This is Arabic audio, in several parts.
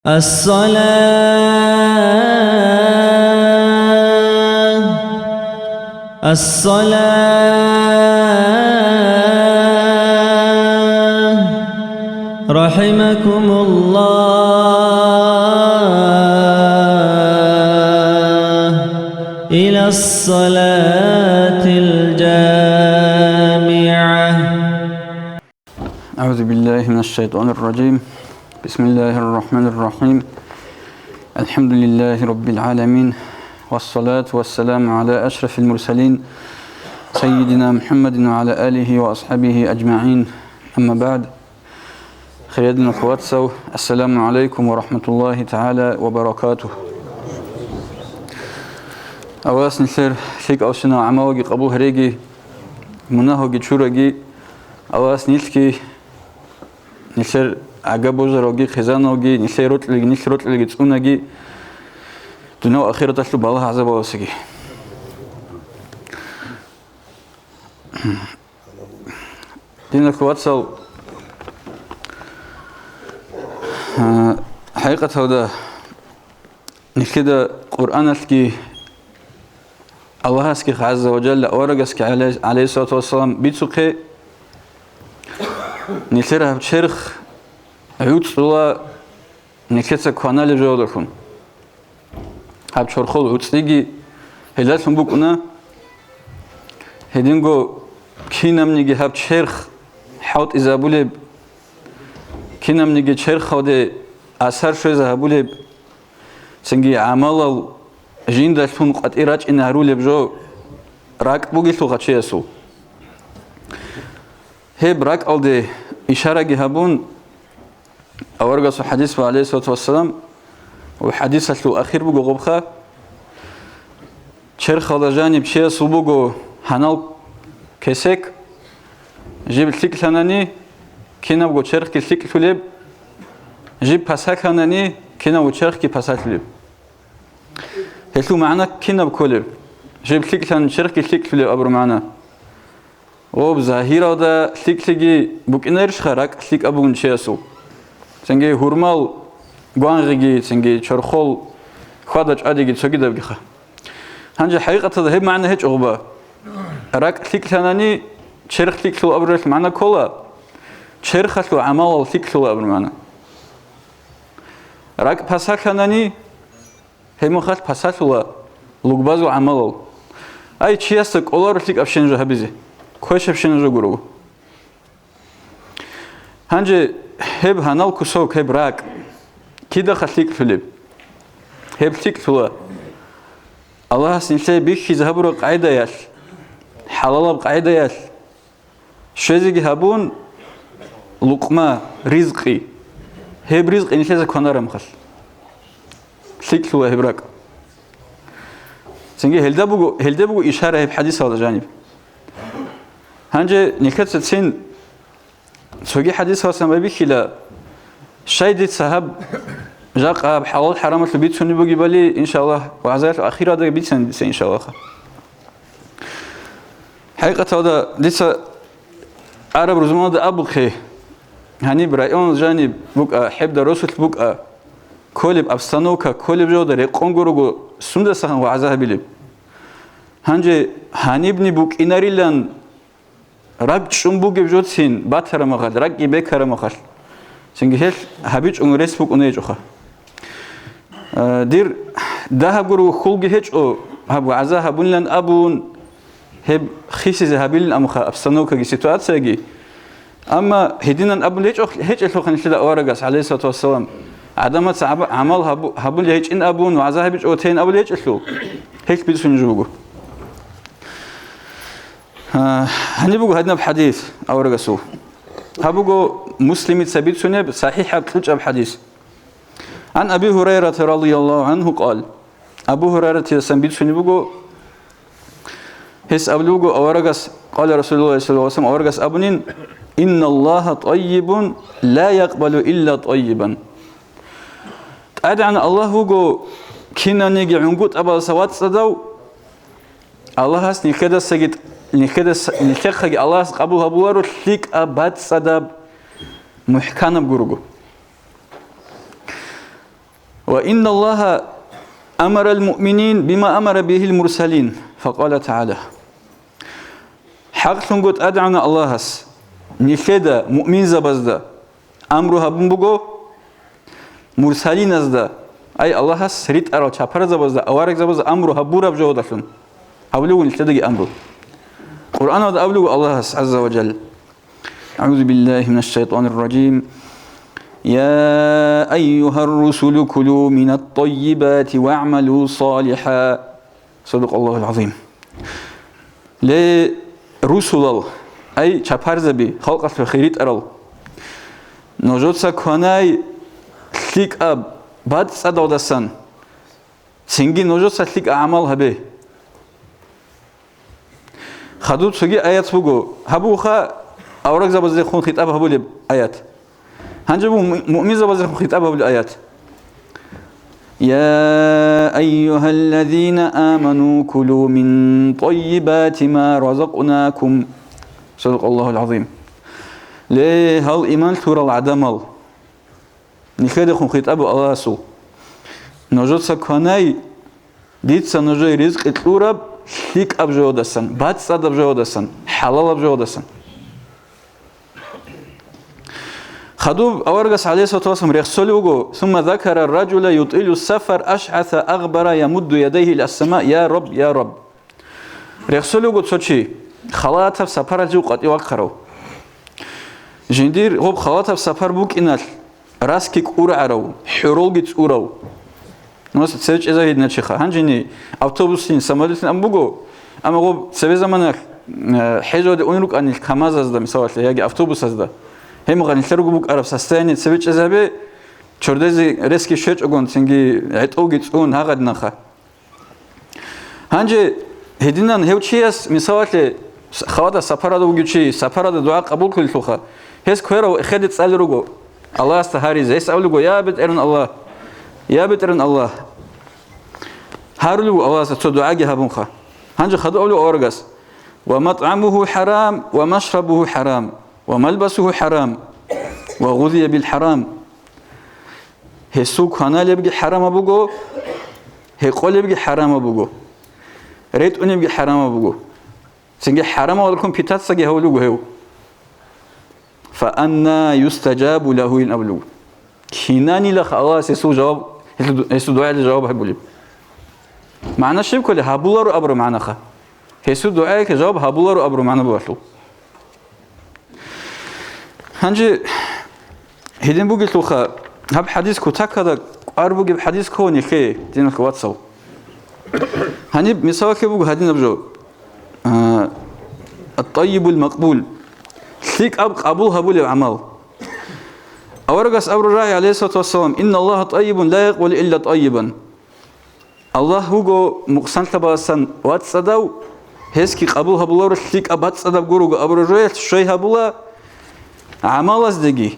الصلاة رحمكم الله إلى الصلاة الجامعة. أعوذ بالله من الشيطان الرجيم. بسم الله الرحمن الرحيم. الحمد لله رب العالمين، والصلاة والسلام على أشرف المرسلين سيدنا محمد وعلى آله وأصحابه أجمعين. أما بعد، خيادنا أخواتسو، السلام عليكم ورحمة الله تعالى وبركاته. أواس نسير شيك أوسنا عماوغي قبوه ريجي مناهوغي تشورغي أواس نيلكي نسير عقبوزروغي خزانوغي نسير روتلغي تسونغي دنيا أخيرة تشلو بالله عز وجل. دينك واتسو حقيقة هذا نكده قرآن اسكي الله اسكي عز وجل أورج اسكي عليه الصلاة والسلام بيتسوقي نسيرها بشرخ عود صلا نكتة كانال جودكم هاب شرخول عودستيجي هلاتهم بكونا هدينجو كينام نيجي هاب شرخ حوت إزابولب كينام نيجي شرخ هذا أثر شو إزابولب سنجي عمله جين داشون قط إيراج إن هرولب جو راك بوجي سو غشيسو هب راك ألده إشارة جهابون أورجس حديث عليه الصلاة والسلام وحديث لو أخير بقو غبخة شرخ هذا جانب شيء صوبقو هنال كسك جيب السيك ثاني كنا بقو شرخ كسيك ثليب جيب بساك ثاني كنا بقو شرخ كي بساك ثليب هسلو معنا كنا بكولب جيب السيك ثاني شرخ كسيك ثليب أبر معنا وبظاهرة هذا سيك سيجي بكنيرش خراك سيك أبون شيء سنجي هرمال قانغي سنجي شرخول خادج عادي تسجد بخا هنجي حقيقة هذا هي معنى هيج أغبى راك سيك ثاني شرخ سيك سو أبرش معنا كلا شرخ سو عمال سيك سو أبر معنا راك بساك ثاني هي مخاط بساك ولا لقباز وعمال أي شيء سك أولار سيك أبشين جهبزي كويش أبشين جورو هنجي هب هنال كسوك هب راك كده خسيك فيلم هب سيك فلا الله سنسي بيش يذهبوا قاعدة ياس حلال بقاعدة ياس شزيج هبون لقمة رزقي هب رزق إنسان زكونا رمخس سيك فلا هب راك سنجي هلدا بقو إشارة هب حديث هذا جانب هنجي نكت سين سوي حديث هذا سما بيخلا شايد صاحب جاق بحلال حرام البيت سني بقي بالي إن شاء الله وعزات الأخيرة هذا بيت سن إن شاء الله. حقيقة هذا لسه عرب رزمان هذا أبو خي هني برأيون جانب بقى حب دراسة بقى كلب أبستانوكا كلب جودة رقونغورو سند سهن وعزها بيلب هنجي هني بني بق إناريلان راب شنبوك بجوتين باتر مغال رق يبكر مغال سنجهل هبيج أنغريس بوك أنيجوخا دير ده هبرو خلق هج أو هب عزا هبون لن أبون هب خيسي هبيل أمخا أبستانوكا جي سيتوات ساجي أما هدينا أبون هج ألو خنيش لا أورجاس عليه الصلاة والسلام عدم صعب عمل هبون هج إن أبون وعزا هبيج أو تين أبون هج ألو هيك بيدسون جوجو هنبغى هذا بحديث أورجاسو هبغى مسلم تثبت سنة صحيحة تلج بحديث عن أبي هريرة رضي الله عنه قال أبو هريرة تثبت سنة بغى هس أبلغ أورجاس قال رسول الله صلى الله عليه وسلم أورجاس أبنين إن الله طيب لا يقبل إلا طيبا أدعنا الله هو كنا نيجي عنقود أبا سوات صدو الله هسني كده سجد نخخي الله قبول هبوارو ليك أبد صدب محكمة بجروجو وإن الله أمر المؤمنين بما أمر به المرسلين فقال تعالى حق سنقول أدعنا الله نخدا مؤمن زبزدا أمرها بمبغو مرسلين أزدا أي الله سريت أرى شابر زبزدا أوارك زبزدا أمرها بورا بجودة أولو نخدا أمره القرآن هذا أولو الله عز وجل أعوذ بالله من الشيطان الرجيم يا أيها الرسل كلوا من الطيبات واعملوا صالحا صدق الله العظيم لرسل أي شابرزبي خلق الخيريت أرل نجود سكوناي ثيك أب بعد صدودسان سنجي نجود ثيك أعمال هبه خدود سجي آيات بقو هبوخا أورق زبزة خون خطاب هبولي آيات هنجبو مؤمن زبزة خون خطاب هبولي آيات يا أيها الذين آمنوا كلوا من طيبات ما رزقناكم صدق الله العظيم ليه هل إيمان ثورة العدمال نخيد خون خطاب الله سو نجود سكوناي ديت سنجوي رزق الثورة ثيك أبجودسن بعد صد أبجودسن حلال أبجودسن خدوب أورجس عليه الصلاة والسلام رسوله ثم ذكر الرجل يطيل السفر أشعث أغبر يمد يديه إلى السماء يا رب يا رب رسوله تشي خلاطه سفر جو قد يوقروا جندير هو خلاطه سفر بوك إنال راسكيك أورعرو حرولجت أورو ناس تسيرش إذا هيد نشخة هنجني أوتوبوسين سمادتين أم بقو أما هو سبب زمانك حجود أونروك أن الكماز هذا مثال يجي أوتوبوس هذا هم غني تلقوا بوك عرف سستاني سبب إذا به شردزي ريسكي شيء أقول تنجي عتوجت أون هقد نخا هنجي هدينا هيو شيء مثال خواطة سفر هذا وجود شيء سفر هذا دعاء قبول كل شوخة هس كهرو أخذت سأل رجو الله استهاري زي سأل رجو يا بيت إرن الله يا بترن الله هارلو الله ستدعى جهبونخا هنج خدوا له أورجس ومطعمه حرام ومشربه حرام وملبسه حرام وغذي بالحرام هسوق هنا يبقى حرام أبوجو هقول يبقى حرام أبوجو ريت أن يبقى حرام أبوجو سنجي حرام ولكم بيتات سجى هولو هو فأنا يستجاب له إن أبلو كيناني لخ الله سيسو جواب هسو دعاء الجواب هبولي معنى الشيء كله هبولارو أبرو معنا خا هسو دعاء كجواب هبولارو أبرو معنا بوحلو هنجي هيدين بوجي تلوخا هب حديث كتاك هذا أربوجي بحديث كوني خي دينك واتسو هني مثال كبوج هدين أبجو الطيب المقبول ثيك أب قبول هبولي عمل أورجس أبو الراعي عليه الصلاة والسلام إن الله طيب لا يقبل إلا طيبا الله هو مقسم تباسن واتسداو هسكي قبول هبولار ثيك أبات صدق جورو أبو الراعي شيء هبولا عمل أزدقي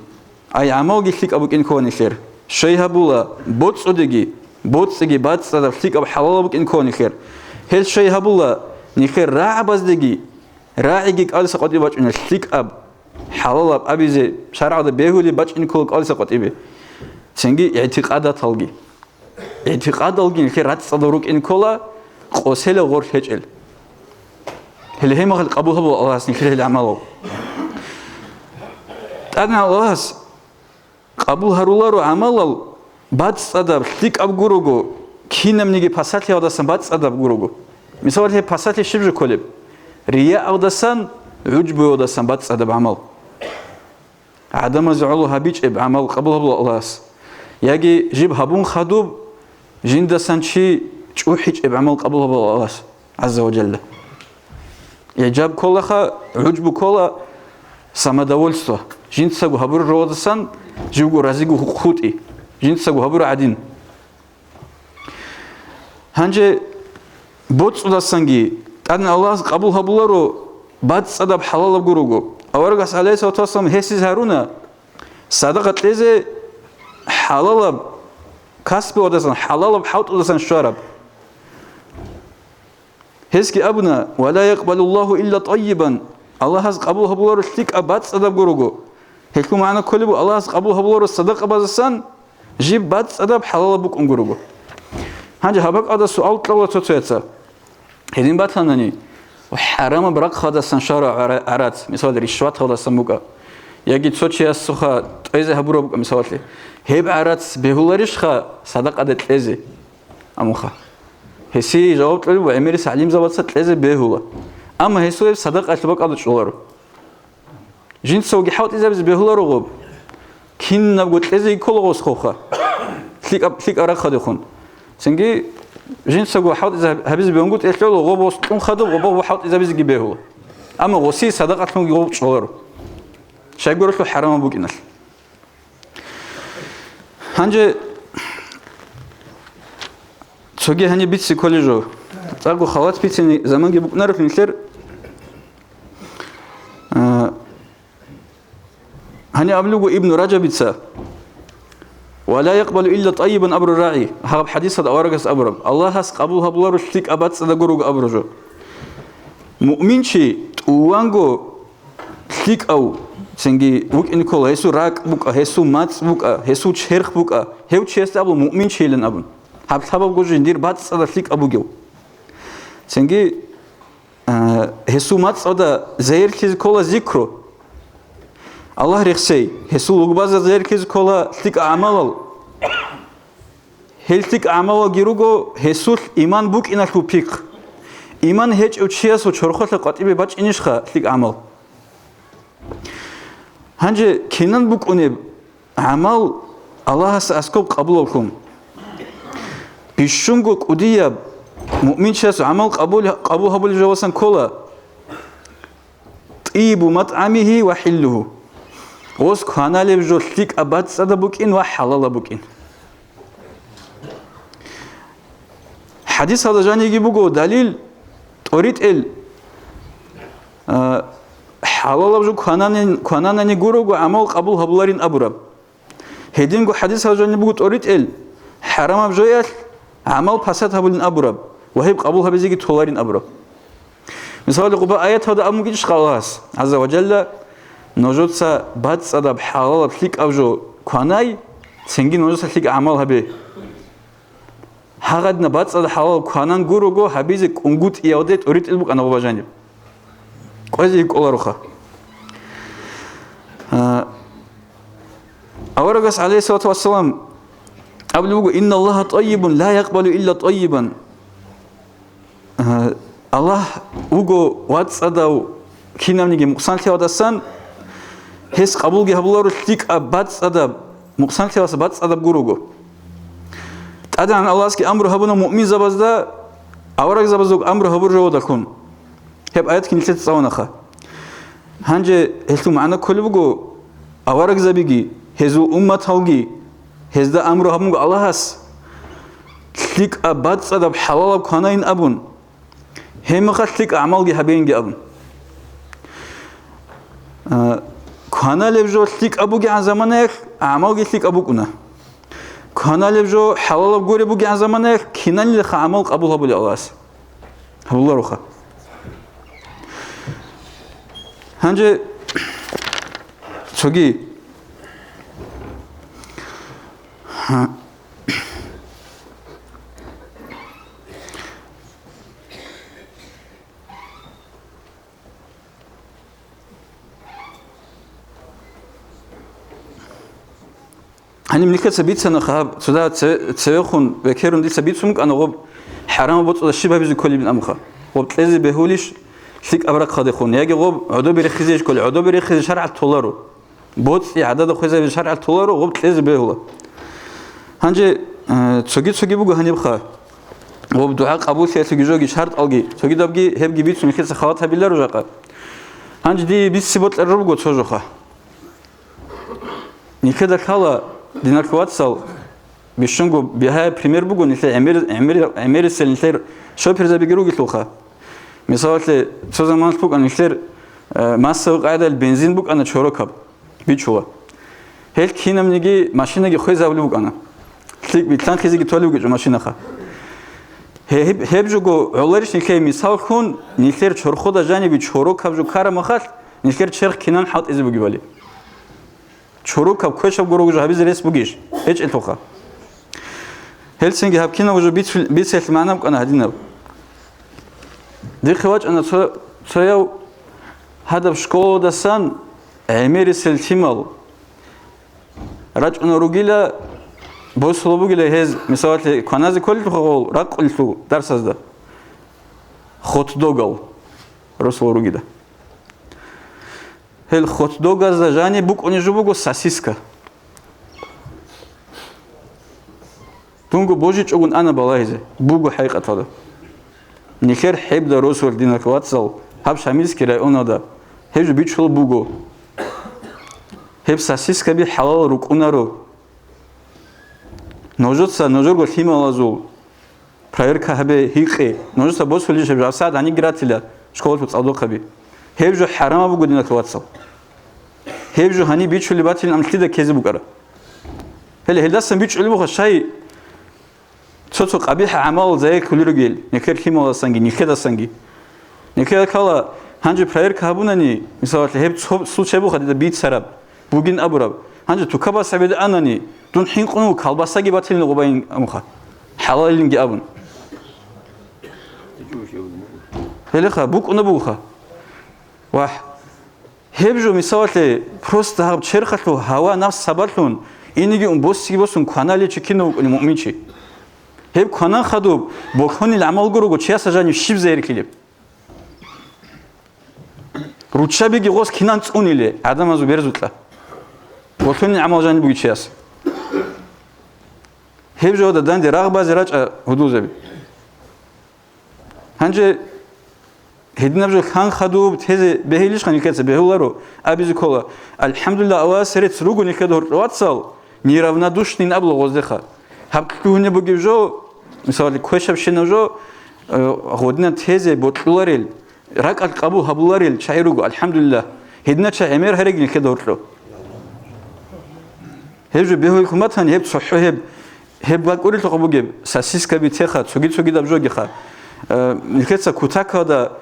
أي عمل جي ثيك أبو كين كوني خير شيء هبولا بوت أدقي بوت سجي بات صدق ثيك أبو حلال أبو كين كوني خير هل شيء هبولا نخير راع بزدقي راعي جيك ألس قدي باش إن ثيك أب حلال أبي زي شرع هذا بيهولي باش إن كل قال سقط إبي سنجي اعتقادات هالجي اعتقاد هالجي الخير رات صدروك إن كلا قوسيل غور هجل هل هي مغل قبول هبو الله سنخير العمله أنا الله قبول هرولارو عمله بعد صدر ثيك أب جروجو كينم نيجي بساتي هذا سن بعد صدر جروجو مثال هي بساتي شبج كلب رياء هذا سن عجب هذا سن بعد صدر بعمل عدم زعله هبيج بعمل قبول هبو الله يجي جيب هبون خدوب جند سنشي تشوحج بعمل قبول هبو الله عز وجل يجاب كلها عجب كلها سمدولسته جند سجو هبور رودسان جوجو رزقو خوتي جند سجو هبور عدين هنجي بوت صدسانجي أن الله قبول هبولارو بعد صدب حلال بجروجو أورجس عليه الصلاة والسلام هسيز هارونا صدقة لذي حلال كسب ودسان حلال بحوت ودسان شرب هسكي أبنا ولا يقبل الله إلا طيبا الله هز قبول هبولارو ثيك أباد صدب جروجو هيكون معنا كل الله هز قبول هبولارو الصدقة بزسان жиб бац адаб халала бук унгуруго ханже хабак ада суал тала тоцеца хедин батанани حرام برق خدا سنشار عرات مثال رشوت خدا سموكا يجي تسوتشي السخا إذا هبورو مثال لي هيب عرات بهولاريش خا صدق عدد لزي أموخا هسي جواب تقول وعمري سعليم زبط ست لزي بهولا أما هسوي صدق أتبقى عدد شغلارو جنس سوقي حاوت إذا بز بهولارو غوب كين نبغى لزي كل غوص خوخا تليك أراك خدا خون سنجي جنس سوى حاط إذا هبز بيونجوت إيش لو غوبوس تون خدو غوبو حاط إذا بيز جيبه أما غوسي صدقة تون غوب شغله شيء يقول له حرام أبوك إنش هنجي تسوقي هني بيت سيكوليجو تلاقوا خلاص بيتني زمان جيبوك نعرف نكتر هني أبلغوا ابن رجب بيتسا ولا يقبل إلا طيبا أبر الراعي هذا حديث هذا أورجس أبرم الله هس قبولها بلارو شتيك أبات صدقورو أبرجو مؤمن شيء وانجو شتيك أو سنجي وك إنكول هيسو راك بوكا هيسو مات بوكا هيسو شرخ بوكا هيو شيست أبو مؤمن شيء لن أبن هب سبب جوجي ندير بات صدق شتيك أبو جو سنجي هيسو مات صدق زير كيز كولا ذكره الله رخصي هسول لغباز زير كيز كولا تلك أعمال هل تلك أعمال جيروجو هسول إيمان بوك إنك بيك إيمان هيج أوتشياس وشرخات القطيبة باتش إنشخا تلك أعمال هنجي كنن بوك أنيب أعمال الله سأسكب قبولكم بيشونجو كوديا مؤمن شاس عمل قبول هبول جواسن كولا طيب مطعمه وحله وس كهانا لبجو تلك أباد صدا بوكين وحلال بوكين حديث هذا جاني يجيبوكو دليل توريت حلال بجو كهانا نيجوروكو عمل قبول هبولارين أبورب هيدينكو حديث هذا جاني يجيبوكو توريت حرام بجويل عمل فساد هبولين أبورب وهيب قبول هبزيجي تولارين أبورب مثال قبا آيات هذا أمجيش خلاص عز وجل نوجودسا بات صدب حلال فيك أوجو كوناي سنجي نوجودسا فيك أعمال هبي هقدنا بات صدب حلال كونان جوروجو هبيزك أنجوت يودت أريد البوك أنا ببجانب كويس يقول روخا أورجس عليه الصلاة والسلام قبل إن الله طيب لا يقبل إلا طيبا الله وجو وات صداو كنا منيجي مقصانتي ودسان هس قبول جهبلارو تيك أبات صداب مقصانتي واس بات صداب جوروجو تأذن عن الله سكي أمر هبنا مؤمن زبزدا أورق زبزوك أمر هبور جو دكون هب آيات كنيسة تصونخا هنجي هلتو معنا كل بجو أورق زبيجي هزو أمة هوجي هزدا أمر هبنا الله هس تيك أبات صداب حلال كهنين أبون هم خلتك أعمال جهبين جابن كهنا لبجو تلك أبو جان زمانك أعمال جتلك أبو كنا كهنا لبجو حلال بقول أبو جان زمانك كنا اللي خعمال قبول هبول الله هبول الله روخا هنجي 저기 هني ملكة سبيت سنة خاب سودا تسيخون بكيرون دي سبيت سمك أنا غب حرام بطل الشبه بيزو كل من أمخا وبتلزي بهوليش شيك أبرك خادخون يجي غب عدو بريخزيش كل عدو بريخزي شرع التولارو بوت عدد خوزي بشرع التولارو غب تلزي بهولا هنجي تسوجي بوجو هني بخا غب دعاء قبول فيها تسوجي جوجي شرط ألقي تسوجي دبجي هبجي بيت ملكة سخوات هبيلا رجاقة هنجي دي بيت سبوت الربو تسوجخا نكذا كلا دينك واتسال بيشونجو بها بريمير بوجو نتلاقي عمير السل نتلاقي شو برزا بيجرو قلتلوخا مثال شو زمان بوك أنا نتلاقي ماسة قاعدة البنزين بوك أنا شوركاب بيشوا هل كينا منيجي ماشينة جي خوي زاولي بوك أنا تلك بيتلان خيزي جي تولي بوك جو ماشينة خا هب جوجو علاريش نتلاقي مثال خون نتلاقي شورخودا جاني بيشوركاب جو كارا مخال نتلاقي شرخ كينان حاط إزي بوجي بالي شروع كاب كويش أب جروج هبيز رئيس بوجيش эчэлтоха Хелсинги хапкина уже бицэл манам кана хадинав дихвач ана цояв хадав школа дасан эмерисэл тимал рач ана ругила бослобугила хез мисалати канази колли хол рақулту дарсазда хотдогал росол ругида хел хотдога за жани бук онижубуго сосиска тунго божи чогун ана балайзе буго хайқатада нихер хебда росол динакватсал хаб шамилский районада хежу бичул буго хеб сосиска би халал рукунаро ножоца ножорго хималазу проверка хабе хиқи ножоца босули шеб асад ани гратиля школу цадоқаби хебжу харама буго динакватсал хебжу хани бичули батил амтида кези бугара хеле хелдасан бичули буга шай цоцо қабиха амал зае кулирогел некер хималасанги никедасанги некер кала ханжи проверка хабунани мисалат хеб сучебу хадида бит сараб бугин абураб ханжи тукаба сабеда анани дун хинқуну калбасаги батилни гобаин амуха халалинги абун хелеха бук уна буха вах хебжу мисалат просто хаб черхату хава нафс сабарлун иниги ун боссиги босун канали чикину муминчи хеб канан хадуб бохони амал гуруго чиасажани шибзеркилиб ручабиги гос кинан цуниле адамазу берзутла бохони амал жани буги чиас хеб жода данди рагбази рача худузеби ханже хеднабжо хан хадуб тезе бехилиш хан икеце бехуларо абизи кола алхамдулилlah авасерет ругу никедор ватсал неравнодушный набло гоздеха хабкуне бугивжо мисали кошабшинажо годна тезе ботларел рак алқабу хабуларел чайругу алхамдулилlah хеднача эмер харегин кедорло хебжо бехул куматан хеб соххеб хеб вакурил тоқбугеб сосиска битеха цуги дабжогиха никеца кутакада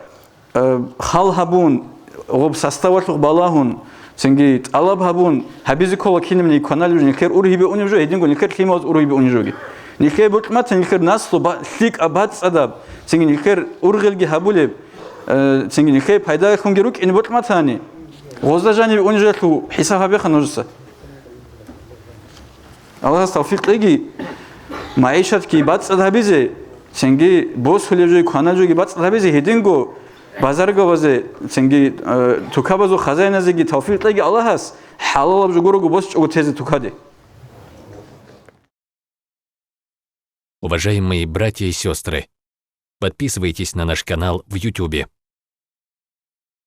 хал хабун об составатлук балахун сенги алаб хабун хабизи кола кинемни канал никер урхибе унижо единго никер климат урхибе унижоги никер бутмат никер наслу лик абад садаб сенги никер ургелги хабулеб сенги никер пайда хунгерук ин бутматани гоздажани унижатлу хисабе ханужса Аллах тавфиқ леги маишат ки бад садабизе сенги бос хулежи канажоги бад садабизе единго базарга базе сенги тукабазу хазайназиги тавфиқ леги Аллахас халал жугуру бос чого тезе тукаде. Уважаемые братья и сестры, подписывайтесь на наш канал в YouTube.